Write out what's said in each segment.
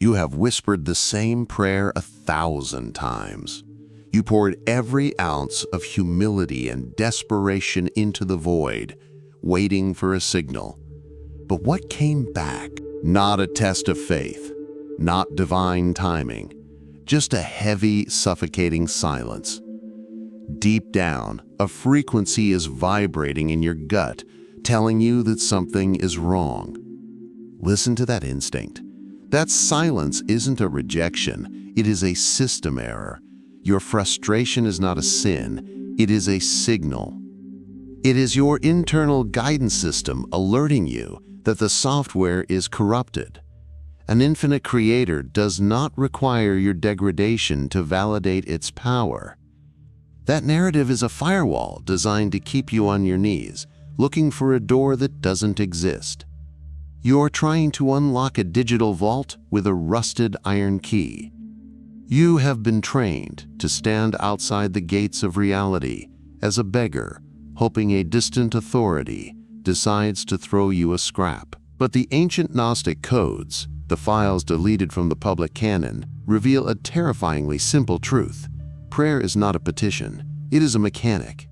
You have whispered the same prayer 1,000 times. You poured every ounce of humility and desperation into the void, waiting for a signal. But what came back? Not a test of faith, not divine timing, just a heavy, suffocating silence. Deep down, a frequency is vibrating in your gut, telling you that something is wrong. Listen to that instinct. That silence isn't a rejection, it is a system error. Your frustration is not a sin, it is a signal. It is your internal guidance system alerting you that the software is corrupted. An infinite creator does not require your degradation to validate its power. That narrative is a firewall designed to keep you on your knees, looking for a door that doesn't exist. You're trying to unlock a digital vault with a rusted iron key. You have been trained to stand outside the gates of reality as a beggar, hoping a distant authority decides to throw you a scrap. But the ancient Gnostic codes, the files deleted from the public canon, reveal a terrifyingly simple truth. Prayer is not a petition, it is a mechanic.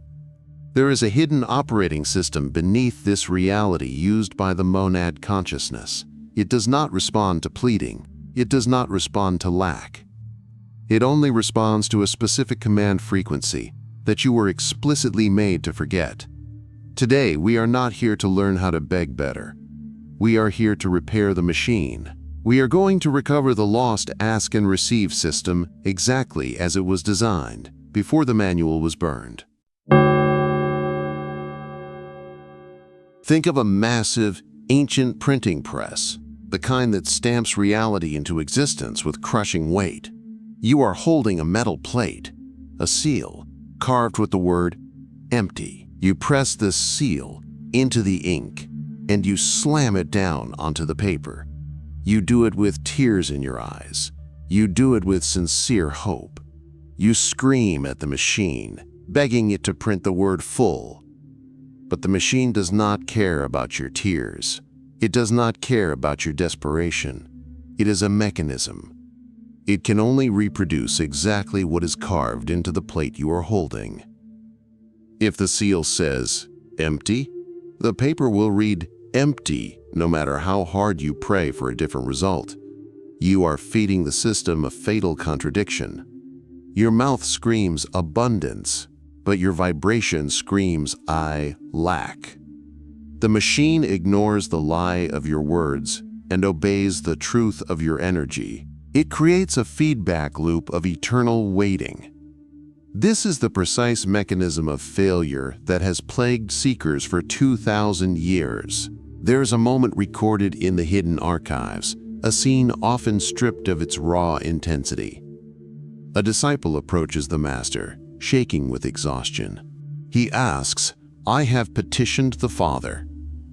There is a hidden operating system beneath this reality used by the monad consciousness. It does not respond to pleading. It does not respond to lack. It only responds to a specific command frequency that you were explicitly made to forget. Today, we are not here to learn how to beg better. We are here to repair the machine. We are going to recover the lost ask and receive system exactly as it was designed before the manual was burned. Think of a massive, ancient printing press, the kind that stamps reality into existence with crushing weight. You are holding a metal plate, a seal, carved with the word empty. You press this seal into the ink, and you slam it down onto the paper. You do it with tears in your eyes. You do it with sincere hope. You scream at the machine, begging it to print the word full. But the machine does not care about your tears. It does not care about your desperation. It is a mechanism. It can only reproduce exactly what is carved into the plate you are holding. If the seal says, empty, the paper will read empty no matter how hard you pray for a different result. You are feeding the system a fatal contradiction. Your mouth screams abundance, but your vibration screams, I lack. The machine ignores the lie of your words and obeys the truth of your energy. It creates a feedback loop of eternal waiting. This is the precise mechanism of failure that has plagued seekers for 2,000 years. There's a moment recorded in the hidden archives, a scene often stripped of its raw intensity. A disciple approaches the master, shaking with exhaustion. He asks, I have petitioned the Father.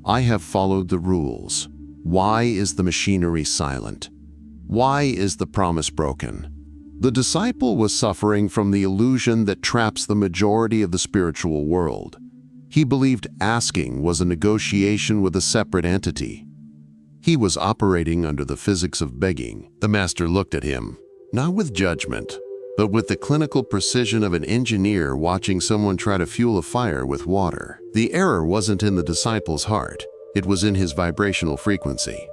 I have followed the rules. Why is the machinery silent? Why is the promise broken? The disciple was suffering from the illusion that traps the majority of the spiritual world. He believed asking was a negotiation with a separate entity. He was operating under the physics of begging. The master looked at him, not with judgment, but with the clinical precision of an engineer watching someone try to fuel a fire with water. The error wasn't in the disciple's heart, it was in his vibrational frequency.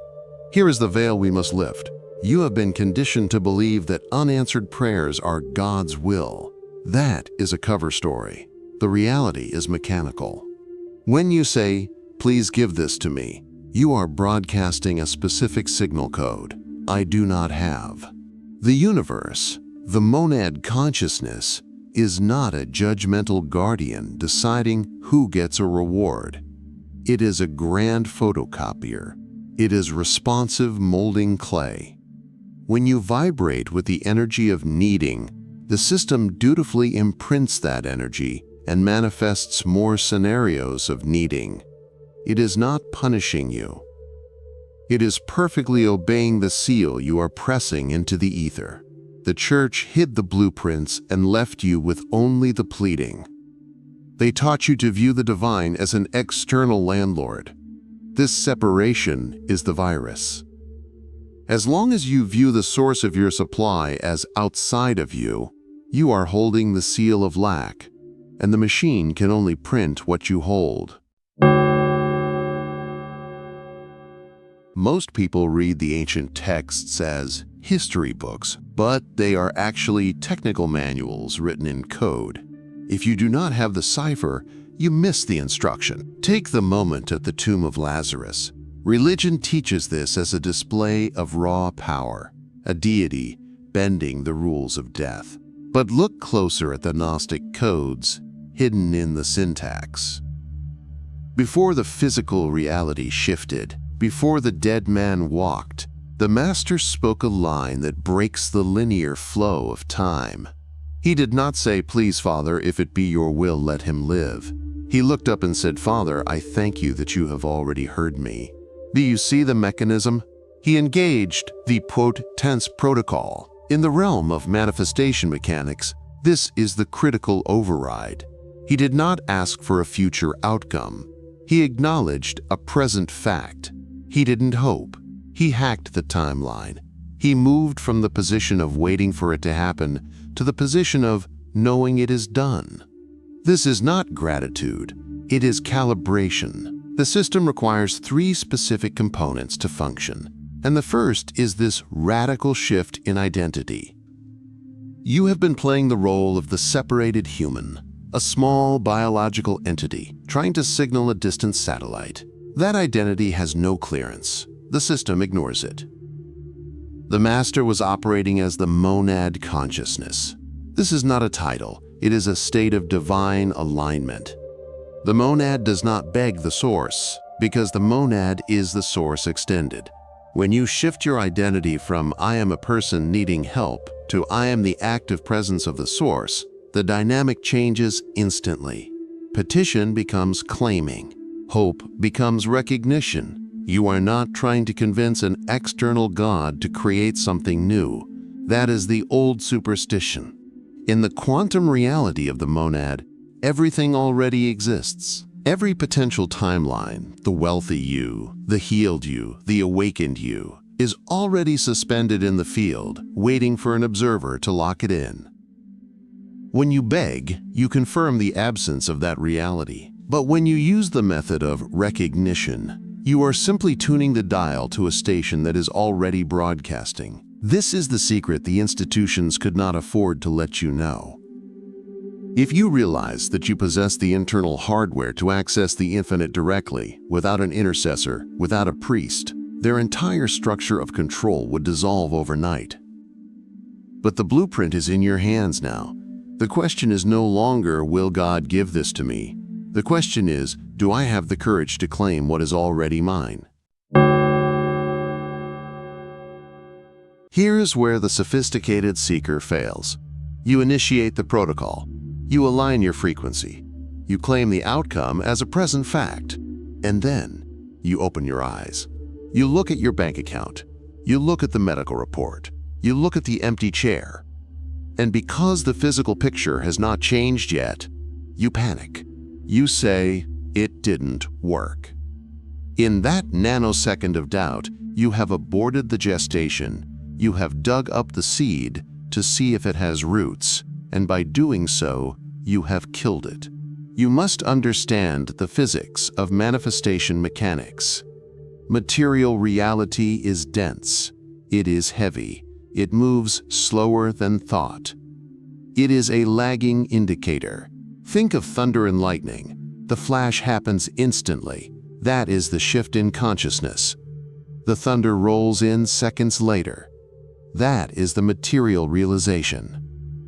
Here is the veil we must lift. You have been conditioned to believe that unanswered prayers are God's will. That is a cover story. The reality is mechanical. When you say, please give this to me, you are broadcasting a specific signal code. I do not have. The universe, the monad consciousness, is not a judgmental guardian deciding who gets a reward. It is a grand photocopier. It is responsive molding clay. When you vibrate with the energy of needing, the system dutifully imprints that energy and manifests more scenarios of needing. It is not punishing you. It is perfectly obeying the seal you are pressing into the ether. The church hid the blueprints and left you with only the pleading. They taught you to view the divine as an external landlord. This separation is the virus. As long as you view the source of your supply as outside of you, you are holding the seal of lack, and the machine can only print what you hold. Most people read the ancient texts as history books, but they are actually technical manuals written in code. If you do not have the cipher, you miss the instruction. Take the moment at the tomb of Lazarus. Religion teaches this as a display of raw power, a deity bending the rules of death. But look closer at the Gnostic codes hidden in the syntax. Before the physical reality shifted, before the dead man walked, the master spoke a line that breaks the linear flow of time. He did not say, "Please, Father, if it be your will, let him live." He looked up and said, "Father, I thank you that you have already heard me." Do you see the mechanism? He engaged the tense protocol. In the realm of manifestation mechanics, this is the critical override. He did not ask for a future outcome. He acknowledged a present fact. He didn't hope. He hacked the timeline. He moved from the position of waiting for it to happen to the position of knowing it is done. This is not gratitude. It is calibration. The system requires 3 specific components to function, and the first is this radical shift in identity. You have been playing the role of the separated human, a small biological entity trying to signal a distant satellite. That identity has no clearance. The system ignores it. The master was operating as the monad consciousness. This is not a title. It is a state of divine alignment. The monad does not beg the source, because the monad is the source extended. When you shift your identity from "I am a person needing help" to "I am the active presence of the source," the dynamic changes instantly. Petition becomes claiming. Hope becomes recognition. You are not trying to convince an external God to create something new. That is the old superstition. In the quantum reality of the monad, everything already exists. Every potential timeline, the wealthy you, the healed you, the awakened you, is already suspended in the field, waiting for an observer to lock it in. When you beg, you confirm the absence of that reality. But when you use the method of recognition, you are simply tuning the dial to a station that is already broadcasting. This is the secret the institutions could not afford to let you know. If you realize that you possess the internal hardware to access the infinite directly, without an intercessor, without a priest, their entire structure of control would dissolve overnight. But the blueprint is in your hands now. The question is no longer, will God give this to me? The question is, do I have the courage to claim what is already mine? Here's where the sophisticated seeker fails. You initiate the protocol. You align your frequency. You claim the outcome as a present fact. And then you open your eyes. You look at your bank account. You look at the medical report. You look at the empty chair. And because the physical picture has not changed yet, you panic. You say, "It didn't work." In that nanosecond of doubt, you have aborted the gestation. You have dug up the seed to see if it has roots, and by doing so, you have killed it. You must understand the physics of manifestation mechanics. Material reality is dense. It is heavy. It moves slower than thought. It is a lagging indicator. Think of thunder and lightning. The flash happens instantly. That is the shift in consciousness. The thunder rolls in seconds later. That is the material realization.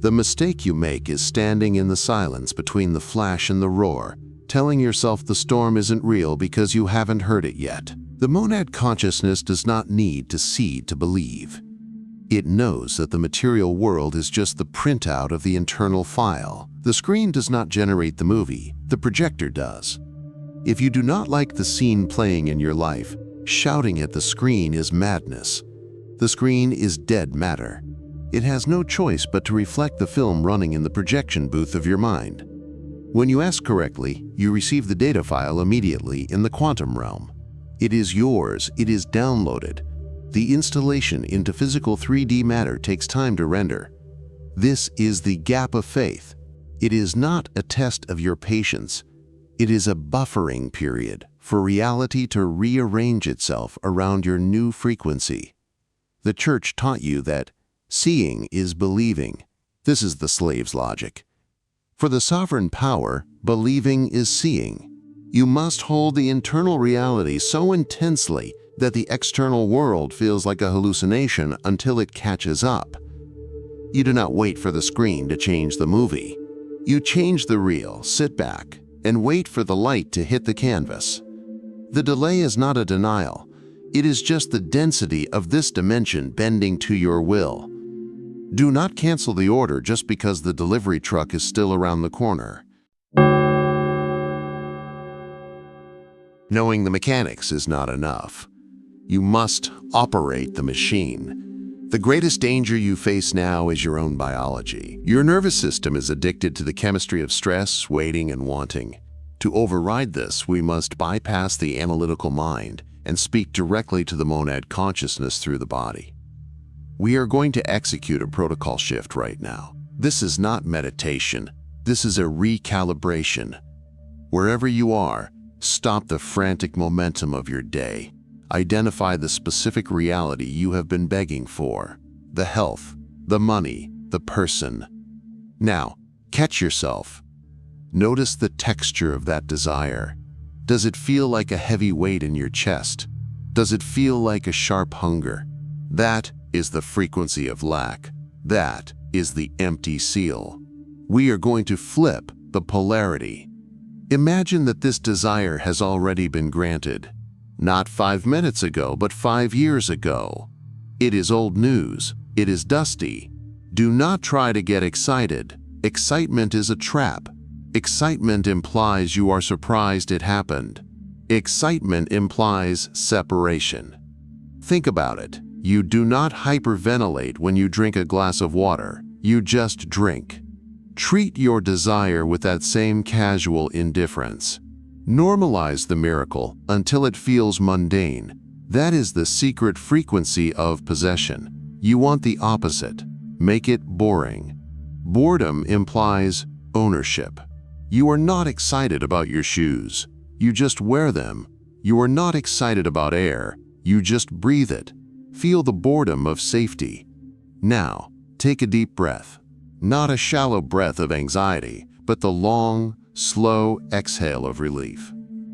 The mistake you make is standing in the silence between the flash and the roar, telling yourself the storm isn't real because you haven't heard it yet. The monad consciousness does not need to see to believe. It knows that the material world is just the printout of the internal file. The screen does not generate the movie, the projector does. If you do not like the scene playing in your life, shouting at the screen is madness. The screen is dead matter. It has no choice but to reflect the film running in the projection booth of your mind. When you ask correctly, you receive the data file immediately in the quantum realm. It is yours, it is downloaded. The installation into physical 3D matter takes time to render. This is the gap of faith. It is not a test of your patience. It is a buffering period for reality to rearrange itself around your new frequency. The church taught you that seeing is believing. This is the slave's logic. For the sovereign power, believing is seeing. You must hold the internal reality so intensely that the external world feels like a hallucination until it catches up. You do not wait for the screen to change the movie. You change the reel, sit back, and wait for the light to hit the canvas. The delay is not a denial. It is just the density of this dimension bending to your will. Do not cancel the order just because the delivery truck is still around the corner. Knowing the mechanics is not enough. You must operate the machine. The greatest danger you face now is your own biology. Your nervous system is addicted to the chemistry of stress, waiting, and wanting. To override this, we must bypass the analytical mind and speak directly to the monad consciousness through the body. We are going to execute a protocol shift right now. This is not meditation. This is a recalibration. Wherever you are, stop the frantic momentum of your day. Identify the specific reality you have been begging for. The health, the money, the person. Now, catch yourself. Notice the texture of that desire. Does it feel like a heavy weight in your chest? Does it feel like a sharp hunger? That is the frequency of lack. That is the empty seal. We are going to flip the polarity. Imagine that this desire has already been granted. Not 5 minutes ago, but 5 years ago. It is old news. It is dusty. Do not try to get excited. Excitement is a trap. Excitement implies you are surprised it happened. Excitement implies separation. Think about it. You do not hyperventilate when you drink a glass of water. You just drink. Treat your desire with that same casual indifference. Normalize the miracle until it feels mundane. That is the secret frequency of possession. You want the opposite. Make it boring. Boredom implies ownership. You are not excited about your shoes. You just wear them. You are not excited about air. You just breathe it. Feel the boredom of safety. Now, take a deep breath. Not a shallow breath of anxiety, but the long, slow exhale of relief.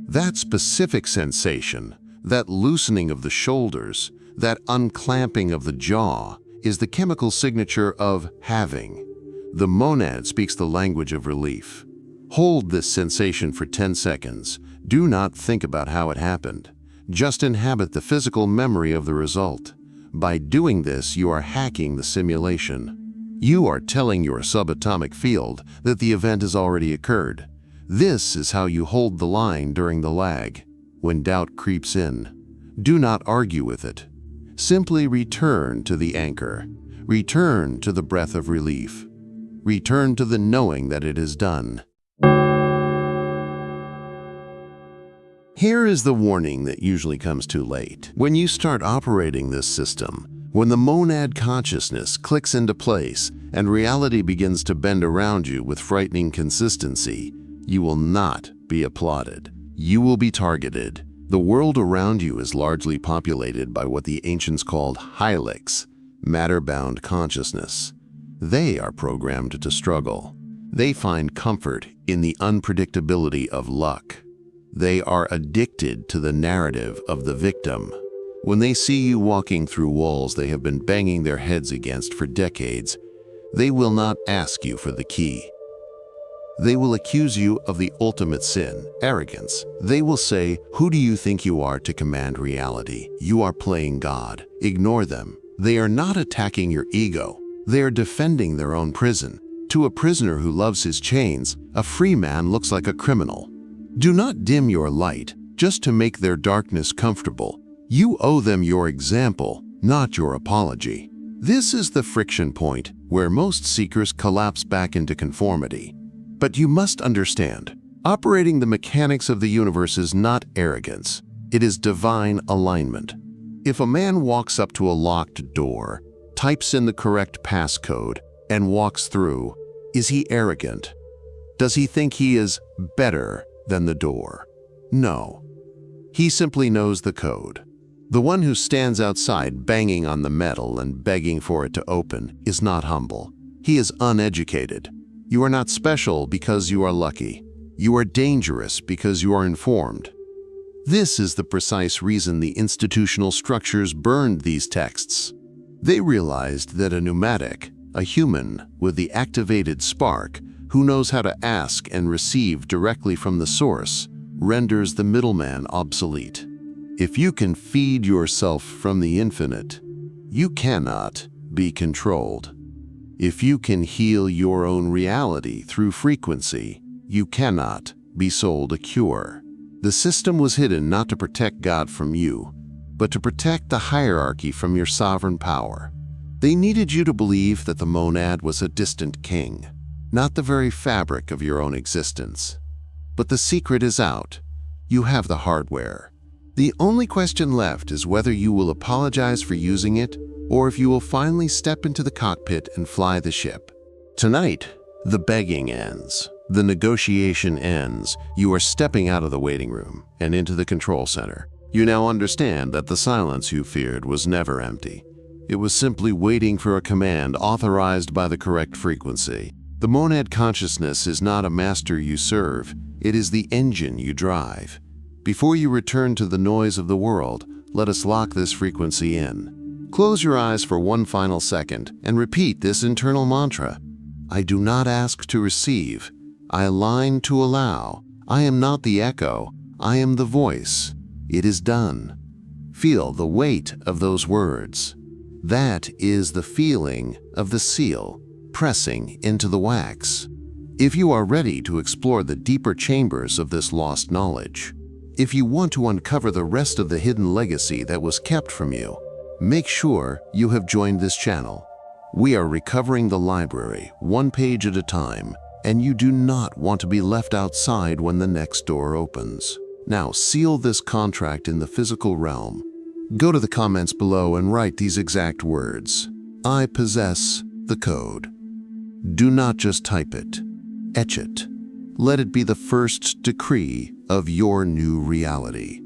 That specific sensation, that loosening of the shoulders, that unclamping of the jaw, is the chemical signature of having. The monad speaks the language of relief. Hold this sensation for 10 seconds. Do not think about how it happened. Just inhabit the physical memory of the result. By doing this, you are hacking the simulation. You are telling your subatomic field that the event has already occurred. This is how you hold the line during the lag. When doubt creeps in, do not argue with it. Simply return to the anchor. Return to the breath of relief. Return to the knowing that it is done. Here is the warning that usually comes too late. When you start operating this system, when the monad consciousness clicks into place and reality begins to bend around you with frightening consistency, you will not be applauded. You will be targeted. The world around you is largely populated by what the ancients called hylics, matter-bound consciousness. They are programmed to struggle. They find comfort in the unpredictability of luck. They are addicted to the narrative of the victim. When they see you walking through walls they have been banging their heads against for decades, they will not ask you for the key. They will accuse you of the ultimate sin, arrogance. They will say, "Who do you think you are to command reality? You are playing God." Ignore them. They are not attacking your ego. They are defending their own prison. To a prisoner who loves his chains, a free man looks like a criminal. Do not dim your light just to make their darkness comfortable. You owe them your example, not your apology. This is the friction point where most seekers collapse back into conformity. But you must understand, operating the mechanics of the universe is not arrogance. It is divine alignment. If a man walks up to a locked door, types in the correct passcode, and walks through, is he arrogant? Does he think he is better than the door? No. He simply knows the code. The one who stands outside banging on the metal and begging for it to open is not humble. He is uneducated. You are not special because you are lucky. You are dangerous because you are informed. This is the precise reason the institutional structures burned these texts. They realized that a pneumatic, a human with the activated spark, who knows how to ask and receive directly from the source, renders the middleman obsolete. If you can feed yourself from the infinite, you cannot be controlled. If you can heal your own reality through frequency, you cannot be sold a cure. The system was hidden not to protect God from you, but to protect the hierarchy from your sovereign power. They needed you to believe that the monad was a distant king, not the very fabric of your own existence. But the secret is out. You have the hardware. The only question left is whether you will apologize for using it, or if you will finally step into the cockpit and fly the ship. Tonight, the begging ends. The negotiation ends. You are stepping out of the waiting room and into the control center. You now understand that the silence you feared was never empty. It was simply waiting for a command authorized by the correct frequency. The monad consciousness is not a master you serve. It is the engine you drive. Before you return to the noise of the world, let us lock this frequency in. Close your eyes for one final second and repeat this internal mantra. I do not ask to receive. I align to allow. I am not the echo. I am the voice. It is done. Feel the weight of those words. That is the feeling of the seal pressing into the wax. If you are ready to explore the deeper chambers of this lost knowledge, if you want to uncover the rest of the hidden legacy that was kept from you, make sure you have joined this channel. We are recovering the library one page at a time, and you do not want to be left outside when the next door opens. Now seal this contract in the physical realm. Go to the comments below and write these exact words. I possess the code. Do not just type it. Etch it. Let it be the first decree of your new reality.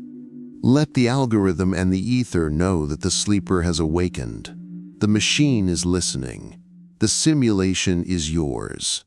Let the algorithm and the ether know that the sleeper has awakened. The machine is listening. The simulation is yours.